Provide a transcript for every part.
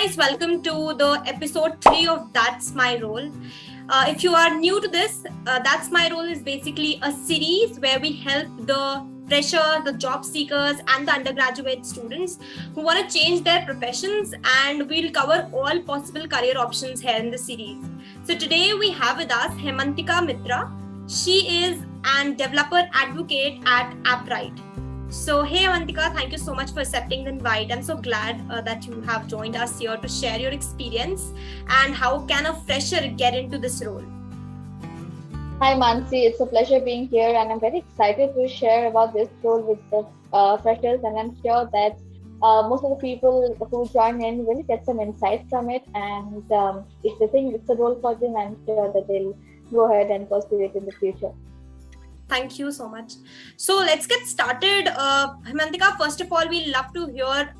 guys, welcome to the episode 3 of That's My Role. If you are new to this, That's My Role is basically a series where we help the freshers, the job seekers, and the undergraduate students who want to change their professions, and we'll cover all possible career options here in the series. So today we have with us Haimantika Mitra. She is an developer advocate at Appwrite. So, hey Avantika, thank you so much for accepting the invite. I'm so glad that you have joined us here to share your experience and how can a fresher get into this role. Hi Mansi, it's a pleasure being here and I'm very excited to share about this role with the freshers, and I'm sure that most of the people who join in will get some insights from it, and if they think it's a role for them, I'm sure that they'll go ahead and pursue it in the future. Thank you so much. So let's get started. Haimantika, first of all, we'd love to hear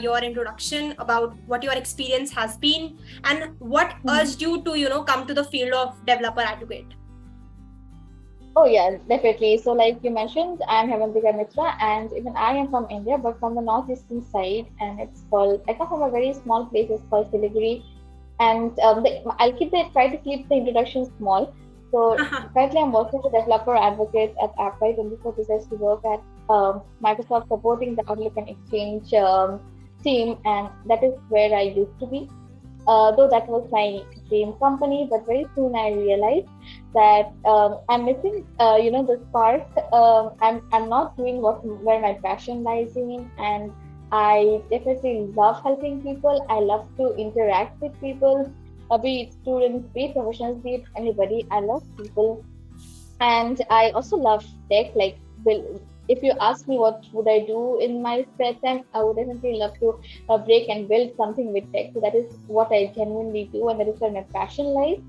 your introduction about what your experience has been and what urged you to, come to the field of developer advocate. Oh yeah, definitely. So like you mentioned, I'm Haimantika Mitra, and even I am from India, but from the northeastern side, and I come from a very small place, it's called Siliguri, and try to keep the introduction small. So currently I'm working as a developer advocate at Appwrite, and before this I used to work at Microsoft supporting the Outlook and Exchange team, and that is where I used to be. Though that was my dream company, but very soon I realized that I'm missing, the spark. I'm not doing where my passion lies in, and I definitely love helping people. I love to interact with people. Be it students, be it professionals, be it anybody. I love people, and I also love tech. If you ask me what would I do in my spare time, I would definitely love to break and build something with tech. So that is what I genuinely do, and that is where my passion lies.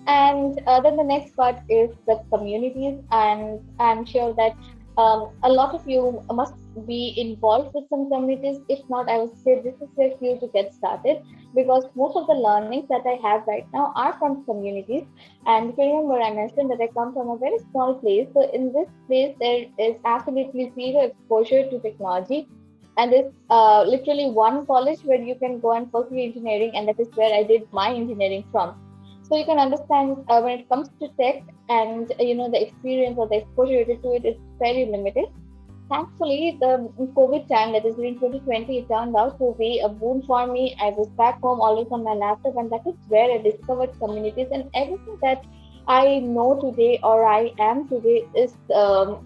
And then the next part is the communities, and I'm sure that a lot of you must be involved with some communities. If not, I would say this is where you to get started, because most of the learnings that I have right now are from communities. And if you remember, I mentioned that I come from a very small place. So in this place, there is absolutely zero exposure to technology. And there's literally one college where you can go and pursue engineering, and that is where I did my engineering from. So you can understand when it comes to tech and the experience or the exposure related to it is very limited. Thankfully, the COVID time, that is during 2020, it turned out to be a boon for me. I was back home always on my laptop, and that is where I discovered communities, and everything that I know today or I am today is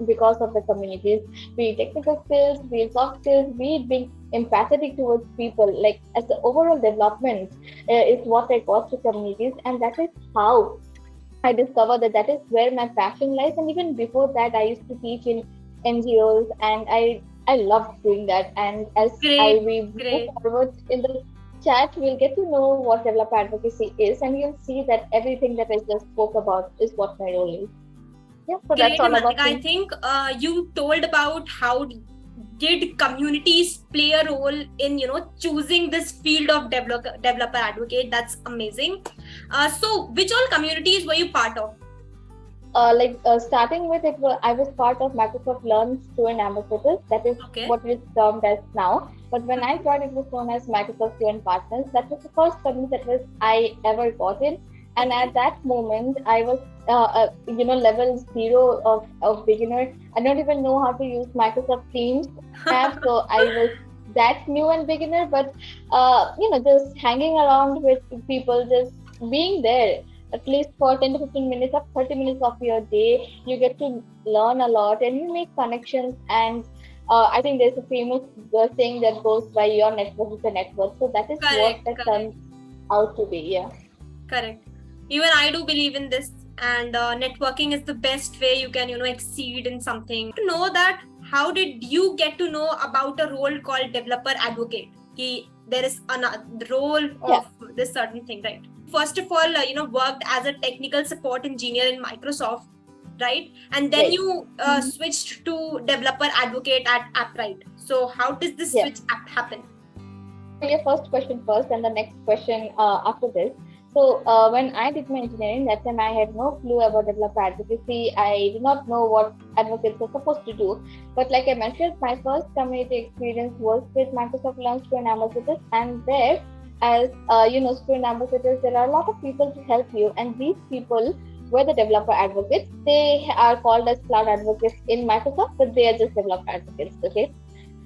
because of the communities. Be it technical skills, be it soft skills, be it being empathetic towards people. Like as the overall development is what I got to communities, and that is how I discovered that is where my passion lies. And even before that, I used to teach in NGOs, and I loved doing that. And as we move forward in the chat, we'll get to know what developer advocacy is, and you'll see that everything that I just spoke about is what my role is. Yeah, so that's all about I think you told about how did communities play a role in choosing this field of developer advocate. That's amazing. So which all communities were you part of? Starting with it, I was part of Microsoft Learn Student Ambassadors. That is what it is termed as now. But when I joined, it was known as Microsoft Student Partners. That was the first community that I ever got in. And at that moment, I was, level 0 of beginner. I don't even know how to use Microsoft Teams app, so I was that new and beginner. But just hanging around with people, just being there. At least for 10 to 15 minutes or 30 minutes of your day, you get to learn a lot and you make connections. And I think there's a famous saying that goes by, your network is a network. So that is what that turns out to be. Yeah. Correct. Even I do believe in this, and networking is the best way you can, exceed in something. To know that, how did you get to know about a role called developer advocate? There is a role of this certain thing, right? First of all, worked as a technical support engineer in Microsoft, right? And then you switched to developer advocate at Appwrite. So how does this switch happen? Your first question first, and the next question after this. So when I did my engineering, that time I had no clue about developer advocacy. I did not know what advocates were supposed to do. But like I mentioned, my first community experience was with Microsoft Learn Student Ambassadors, and there as student ambassadors, there are a lot of people to help you, and these people were the developer advocates. They are called as cloud advocates in Microsoft, but they are just developer advocates. Okay,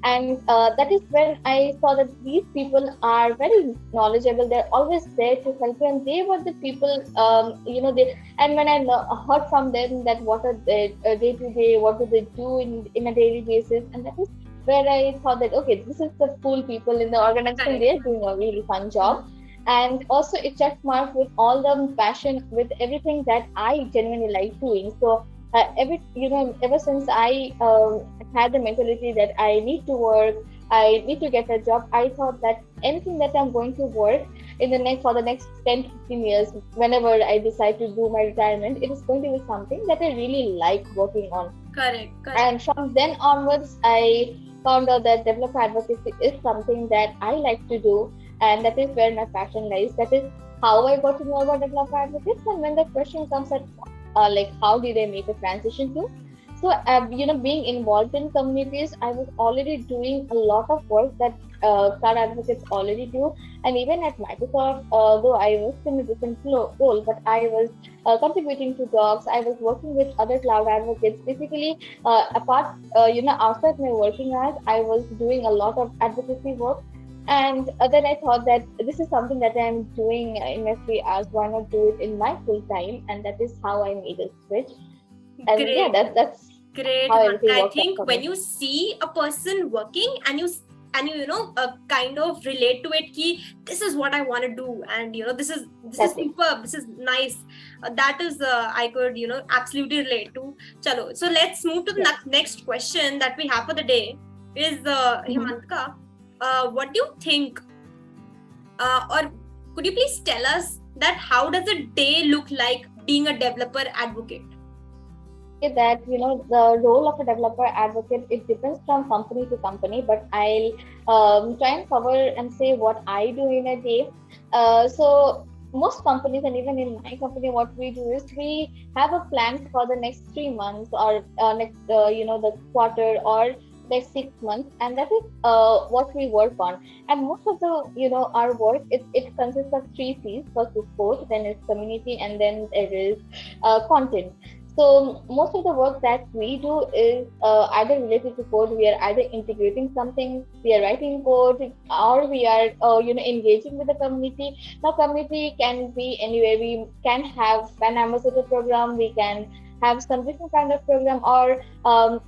and that is when I saw that these people are very knowledgeable. They're always there to help you, and they were the people. They, and when I heard from them that what are they day to day, what do they do in a daily basis, and that is where I thought that okay, this is the cool people in the organization. Correct. They're doing a really fun job, Hmm. and also it checked mark with all the passion, with everything that I genuinely like doing. So ever since I had the mentality that I need to work, I need to get a job, I thought that anything that I'm going to work in the next for the next 10 to 15 years, whenever I decide to do my retirement, it is going to be something that I really like working on. Correct. Correct. And from then onwards, I found out that developer advocacy is something that I like to do, and that is where my passion lies. That is how I got to know about developer advocates. And when the question comes at like how did I make a transition to? So being involved in communities, I was already doing a lot of work that cloud advocates already do, and even at Microsoft, though I was in a different role, but I was contributing to docs. I was working with other cloud advocates. Basically, apart, outside my working hours, I was doing a lot of advocacy work. And then I thought that this is something that I'm doing in my free hours. Why not do it in my full time? And that is how I made a switch. And yeah, Great. that's Great, how Haimantika. everything I worked out think for when me. you see a person working and you kind of relate to it, ki this is what I want to do, and this is That's it. superb, this is nice. That is I could absolutely relate to. Chalo, so let's move to the Yeah. next question that we have for the day. Is Mhm. Haimantika, what do you think, or could you please tell us that how does a day look like being a developer advocate? Say that the role of a developer advocate, it depends from company to company, but I'll try and cover and say what I do in a day. So most companies, and even in my company, what we do is we have a plan for the next 3 months, or next the quarter, or next 6 months, and that is what we work on. And most of the our work, it consists of three C's. First is code, then is community, and then there is content. So most of the work that we do is either related to code. We are either integrating something, we are writing code, or we are engaging with the community. Now, community can be anywhere. We can have an ambassador program. We can have some different kind of program, or for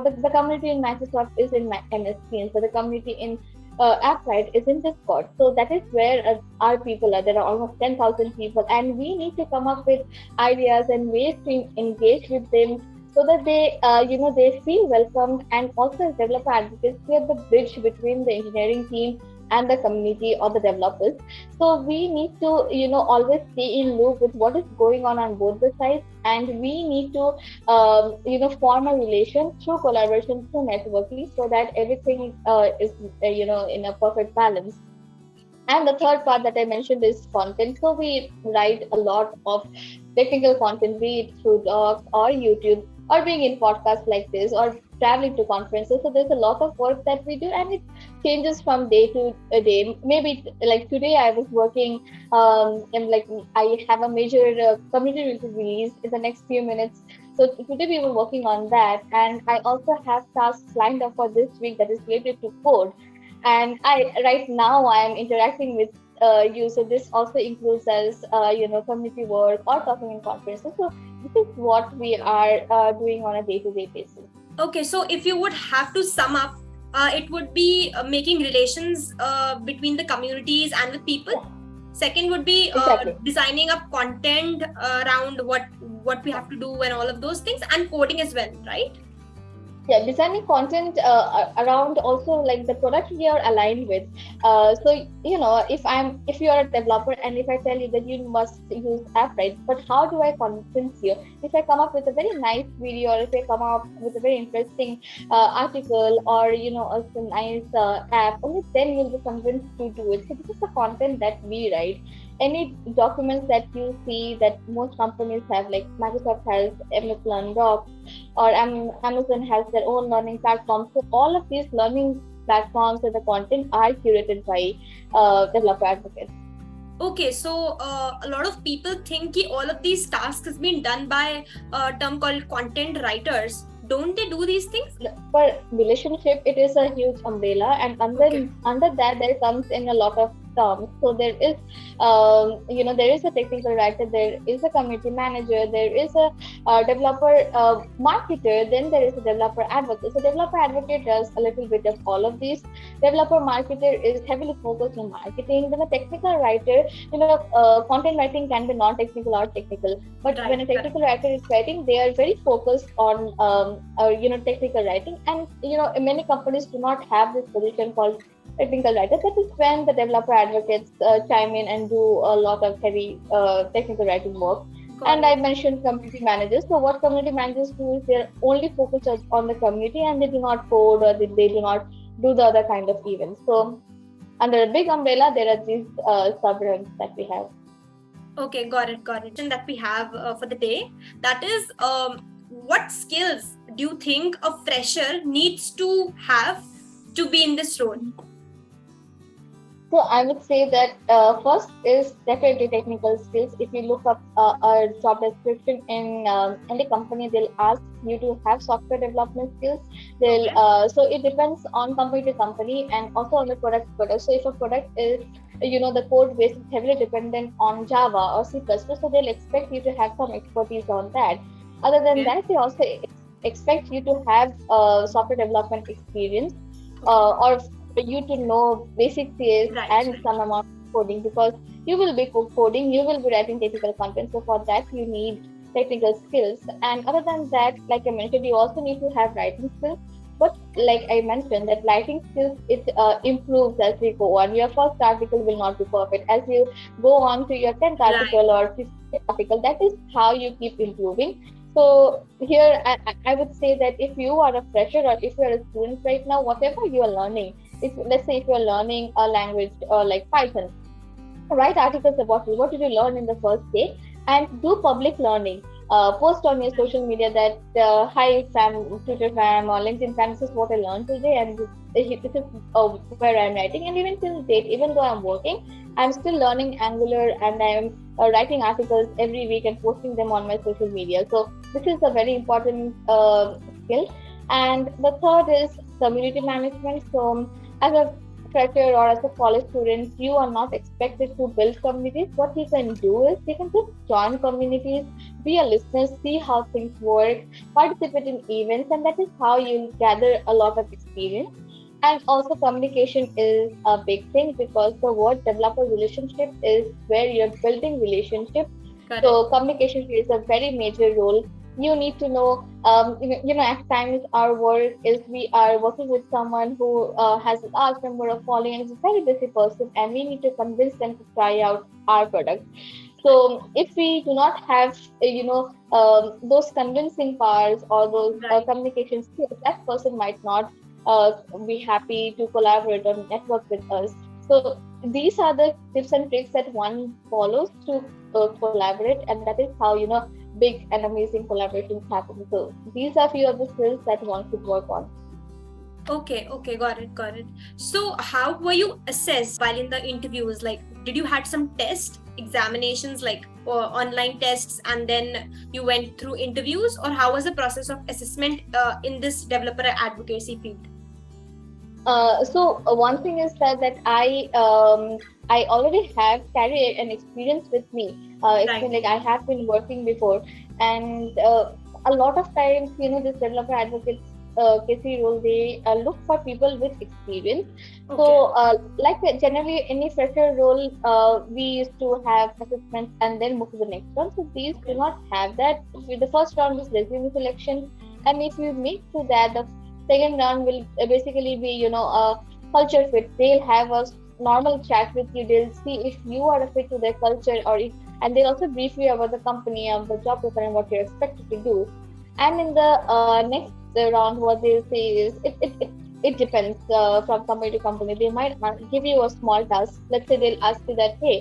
the community in Microsoft is in MSP, and for the community in Appwrite is in Discord. So that is where our people are. There are almost 10,000 people, and we need to come up with ideas and ways to engage with them, so that they feel welcomed. And also, as developer advocates, we are the bridge between the engineering team and the community or the developers. So we need to always stay in loop with what is going on both the sides, and we need to form a relation through collaboration, through networking, so that everything is in a perfect balance. And the third part that I mentioned is content. So we write a lot of technical content, be it through docs or YouTube, or being in podcasts like this, or traveling to conferences. So there's a lot of work that we do, and it changes from day to day. Maybe like today I was working, and like I have a major community will be released in the next few minutes. So today we were working on that, and I also have tasks lined up for this week that is related to code. And I right now I am interacting with you, so this also includes as community work or talking in conferences. So this is what we are doing on a day-to-day basis. Okay, so if you would have to sum up, it would be making relations between the communities and with people. Yeah, Second would be exactly. designing up content around what we have to do and all of those things, and coding as well, right? Yeah, designing content around also like the product we are aligned with. So if you are a developer, and if I tell you that you must use Appwrite, but how do I convince you? If I come up with a very nice video, or if I come up with a very interesting article, or a nice app, only then you'll be convinced to do it. So this is the content that we write. Any documents that you see that most companies have, like Microsoft has MS Learn Docs, or Amazon has their own learning platform. So all of these learning platforms and the content are curated by developer advocates. Okay, so a lot of people think that all of these tasks has been done by a term called content writers. Don't they do these things? For relationship, it is a huge umbrella, and Okay. under that there comes in a lot of terms. So there is, there is a technical writer, there is a community manager, there is a developer marketer, then there is a developer advocate. So developer advocate does a little bit of all of these. Developer marketer is heavily focused on marketing. Then a technical writer, content writing can be non-technical or technical. But when Right, a correct. technical writer is writing, they are very focused on technical writing, and many companies do not have this position called technical writer. That is when the developer advocates chime in and do a lot of heavy technical writing work. Got And I it. mentioned community managers. So what community managers do is they're only focused on the community, and they do not code, or they do not do the other kind of events. So under a big umbrella, there are these sub-brands that we have. Okay, got it, got it. And that we have for the day. That is, what skills do you think a fresher needs to have to be in this role? So I would say that first is definitely technical skills. If you look up a job description in any company, they'll ask you to have software development skills. They'll Okay. So it depends on company to company, and also on the product. So if a product is, the code base is heavily dependent on Java or C++, so they'll expect you to have some expertise on that. Other than Okay. that, they also expect you to have software development experience, Okay. or for you to know basic CS Right, and right. some amount of coding, because you will be coding, you will be writing technical content. So for that, you need technical skills. And other than that, like I mentioned, you also need to have writing skills. But like I mentioned, that writing skills, it improves as we go on. Your first article will not be perfect. As you go on to your 10th Right. article or 15th article, that is how you keep improving. So here, I would say that if you are a fresher, or if you are a student right now, whatever you are learning, if let's say if you are learning a language like Python, write articles about it. What did you learn in the first day? And do public learning. Post on your social media that, hi fam, Twitter fam, or LinkedIn fam, this is what I learned today, and this is where I'm writing. And even till date, even though I'm working, I'm still learning Angular, and I'm writing articles every week and posting them on my social media. So this is a very important skill. And the third is community management. So as a fresher or as a college student, you are not expected to build communities. What you can do is you can just join communities, be a listener, see how things work, participate in events, and that is how you'll gather a lot of experience. And also, communication is a big thing, because the word developer relationship is where you're building relationships. Correct. So communication plays a very major role. You need to know, at times our work is we are working with someone who has a large number of following and is a very busy person, and we need to convince them to try out our product. So if we do not have, those convincing powers, or those Right. communication skills, that person might not uh, be happy to collaborate or network with us. So these are the tips and tricks that one follows to collaborate, and that is how big and amazing collaborations happen. So these are few of the skills that one should work on. Okay, okay, got it, got it. So how were you assessed while in the interviews? Like, did you had some test examinations, like online tests, and then you went through interviews, or how was the process of assessment in this developer advocacy field? One thing is that I already have carried an experience with me. It's Right. been like I have been working before, and a lot of times, this developer advocates KC role, they look for people with experience. So Okay. like generally any fresher role, we used to have assessments and then move to the next round. So these do Okay. not have that. The first round is resume selection, and if you make to that, the second round will basically be, a culture fit. They'll have a normal chat with you. They'll see if you are a fit to their culture, or if, and they'll also brief you about the company, of the job profile, and what you're expected to do. And in the next round, what they'll say is it depends from company to company. They might give you a small task. Let's say they'll ask you that, hey,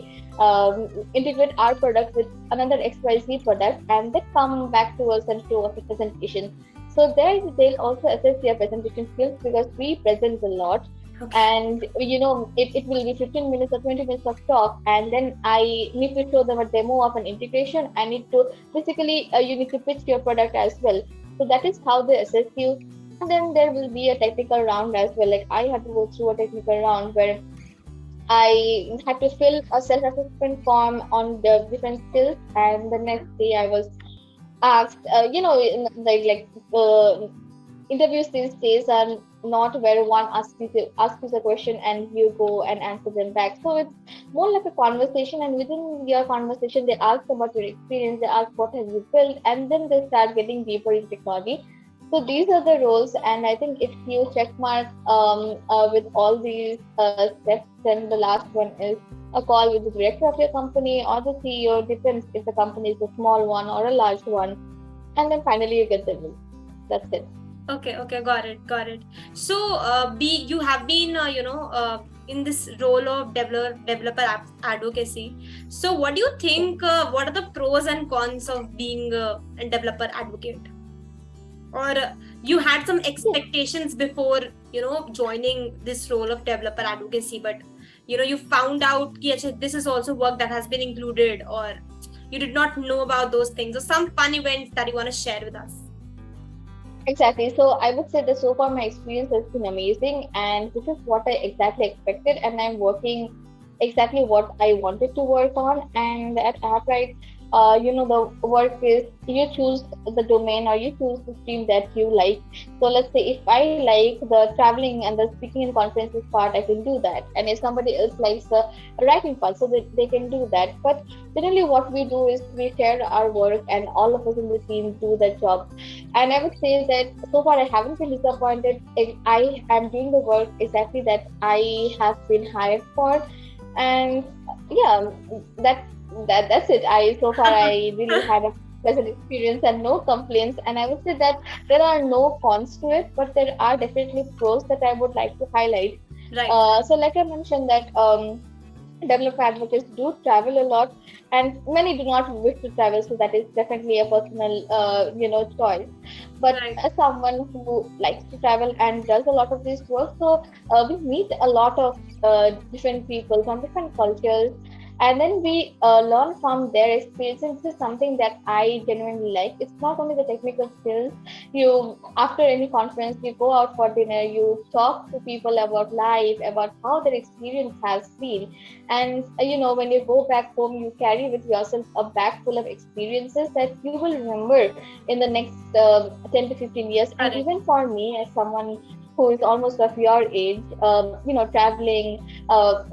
integrate our product with another XYZ product, and then come back to us and show us a presentation. So there they'll also assess your presentation skills because we present a lot. Okay. And it will be 15 minutes or 20 minutes of talk, and then I need to show them a demo of an integration. I need to basically you need to pitch your product as well. So that is how they assess you. And then there will be a technical round as well. Like I had to go through a technical round where I had to fill a self-assessment form on the different skills, and the next day I was asked, interviews these days are not where one asks you a question and you go and answer them back. So it's more like a conversation, and within your conversation, they ask about your experience, they ask what have you built, and then they start getting deeper in technology. So these are the roles, and I think if you check mark with all these steps, then the last one is a call with the director of your company or the CEO. Depends if the company is a small one or a large one, and then finally you get the role. That's it. Okay, okay, got it, got it. So, you have been, in this role of advocacy. So, what do you think? What are the pros and cons of being a developer advocate? Or you had some expectations before, joining this role of developer advocacy, but you found out that this is also work that has been included, or you did not know about those things, or some fun events that you want to share with us. Exactly. So I would say that so far my experience has been amazing, and this is what I exactly expected, and I'm working exactly what I wanted to work on. And at Appwrite, the work is you choose the domain or you choose the stream that you like. So let's say if I like the traveling and the speaking in conferences part, I can do that. And if somebody else likes the writing part, so they can do that. But generally, what we do is we share our work, and all of us in the team do the job. And I would say that so far I haven't been disappointed. I am doing the work exactly that I have been hired for, and yeah, that's it. I really had a pleasant experience and no complaints. And I would say that there are no cons to it, but there are definitely pros that I would like to highlight. Right. So like I mentioned that developer advocates do travel a lot, and many do not wish to travel, so that is definitely a personal choice. But Right. as someone who likes to travel and does a lot of this work, so we meet a lot of different people from different cultures, and then we learn from their experiences. This is something that I genuinely like. It's not only the technical skills. You, after any conference, you go out for dinner, you talk to people about life, about how their experience has been. And when you go back home, you carry with yourself a bag full of experiences that you will remember in the next 10 to 15 years. And even for me, as someone who is almost of your age, traveling,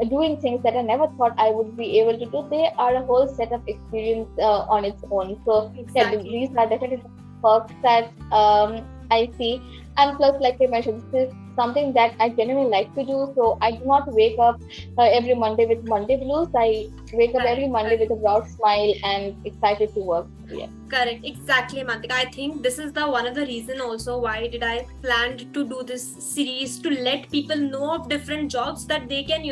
doing things that I never thought I would be able to do, they are a whole set of experience on its own. So yeah, Exactly. these are definitely perks that I see. And plus, like I mentioned, this is something that I genuinely like to do. So I do not wake up every Monday with Monday blues. I wake up every Monday with a broad smile and excited to work. Yeah. Correct, exactly, Mantika. I think this is the one of the reason also why did I planned to do this series, to let people know of different jobs that they can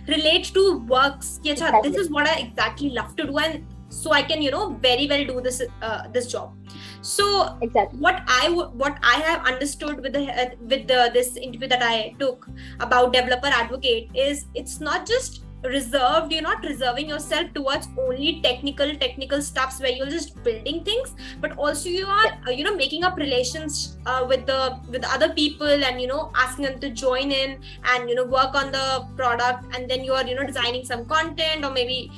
relate to works. Yeah, Exactly. this is what I exactly love to do, and so I can very well do this job. So Exactly. what I have understood with this interview that I took about developer advocate is, it's not just reserved, you're not reserving yourself towards only technical stuffs where you're just building things, but also you are making up relations with other people, and asking them to join in and work on the product, and then you are designing some content, or maybe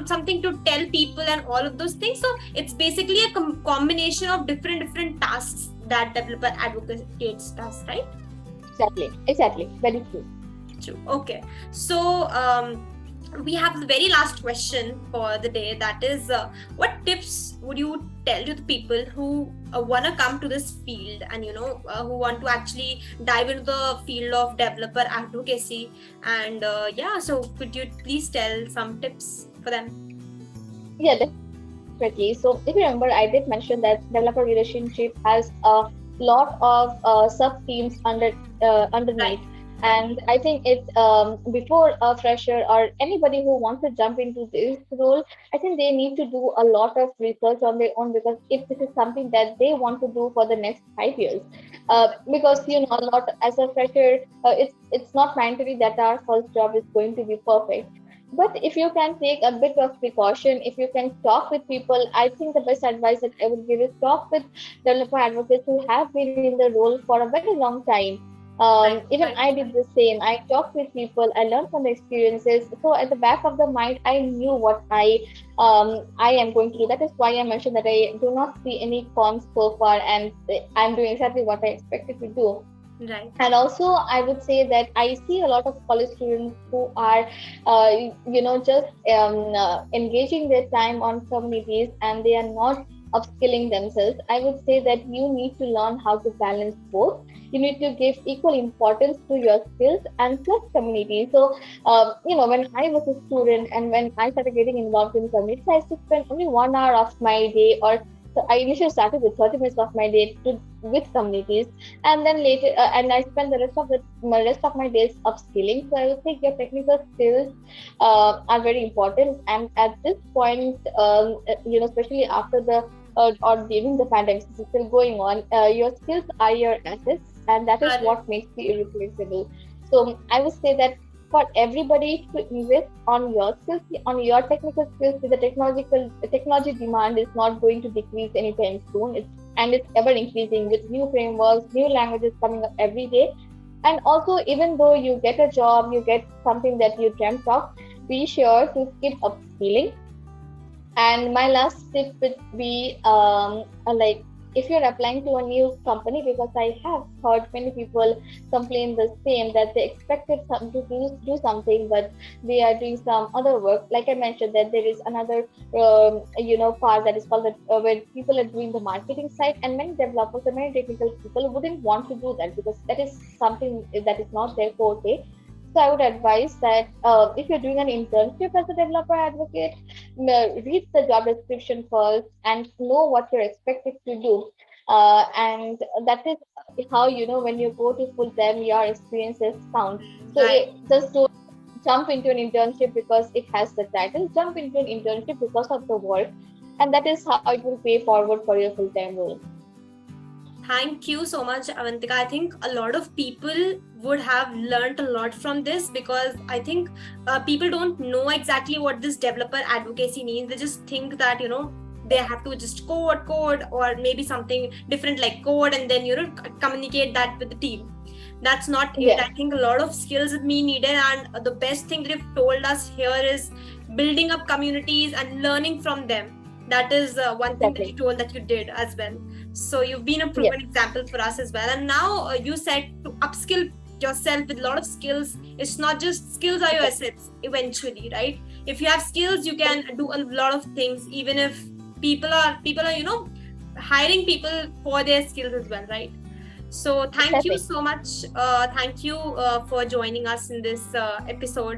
something to tell people and all of those things. So it's basically a combination of different tasks that developer advocates does, right? Exactly. Very true. True. Okay. So we have the very last question for the day. That is, what tips would you tell to the people who want to come to this field, and who want to actually dive into the field of developer advocacy? And so could you please tell some tips for them? Yeah, definitely. So if you remember, I did mention that developer relationship has a lot of sub teams underneath. Right. And I think it's before a fresher or anybody who wants to jump into this role, I think they need to do a lot of research on their own, because if this is something that they want to do for the next 5 years, because a lot as a fresher, it's not mandatory that our first job is going to be perfect. But if you can take a bit of precaution, if you can talk with people, I think the best advice that I would give is talk with developer advocates who have been in the role for a very long time. Right, Even right, I did the same. I talked with people, I learned from the experiences. So at the back of the mind, I knew what I am going to do. That is why I mentioned that I do not see any cons so far, and I'm doing exactly what I expected to do. right. And also, I would say that I see a lot of college students who are just engaging their time on communities, and they are not upskilling themselves. I would say that you need to learn how to balance both. You need to give equal importance to your skills and plus community. So when I was a student and when I started getting involved in communities, I used to spend only 1 hour of my day, or so I initially started with 30 minutes of my day with communities, and then later and I spend the rest of my days upskilling. So I would say your technical skills are very important, and at this point, especially after the or during the pandemic, this is still going on, your skills are your assets, and that is Correct. what makes you irreplaceable. So I would say that for everybody to invest on your skills, on your technical skills, the technology demand is not going to decrease anytime soon. It's ever increasing with new frameworks, new languages coming up every day. And also, even though you get a job, you get something that you dreamt of, be sure to keep upskilling. And my last tip would be like, if you're applying to a new company, because I have heard many people complain the same, that they expected to do something, but they are doing some other work. Like I mentioned, that there is another part that is called where people are doing the marketing side, and many developers and many technical people wouldn't want to do that because that is something that is not their forte. So I would advise that if you're doing an internship as a developer advocate, read the job description first and know what you're expected to do. And that is how when you go to full time, your experiences count. So Right. just don't jump into an internship because it has the title. Jump into an internship because of the work, and that is how it will pay forward for your full time role. Thank you so much, Avantika. I think a lot of people would have learned a lot from this, because I think people don't know exactly what this developer advocacy means. They just think that, they have to just code, or maybe something different like code, and then, communicate that with the team. That's not it. Yes, I think a lot of skills me needed, and the best thing that you've told us here is building up communities and learning from them. That is one thing that you exactly. told that you did as well. So you've been a Yes, proven example for us as well. And now you said to upskill yourself with a lot of skills. It's not just skills are your exactly. assets eventually, right? If you have skills, you can do a lot of things, even if people are hiring people for their skills as well, right? So thank you Exactly. so much. Thank you for joining us in this episode.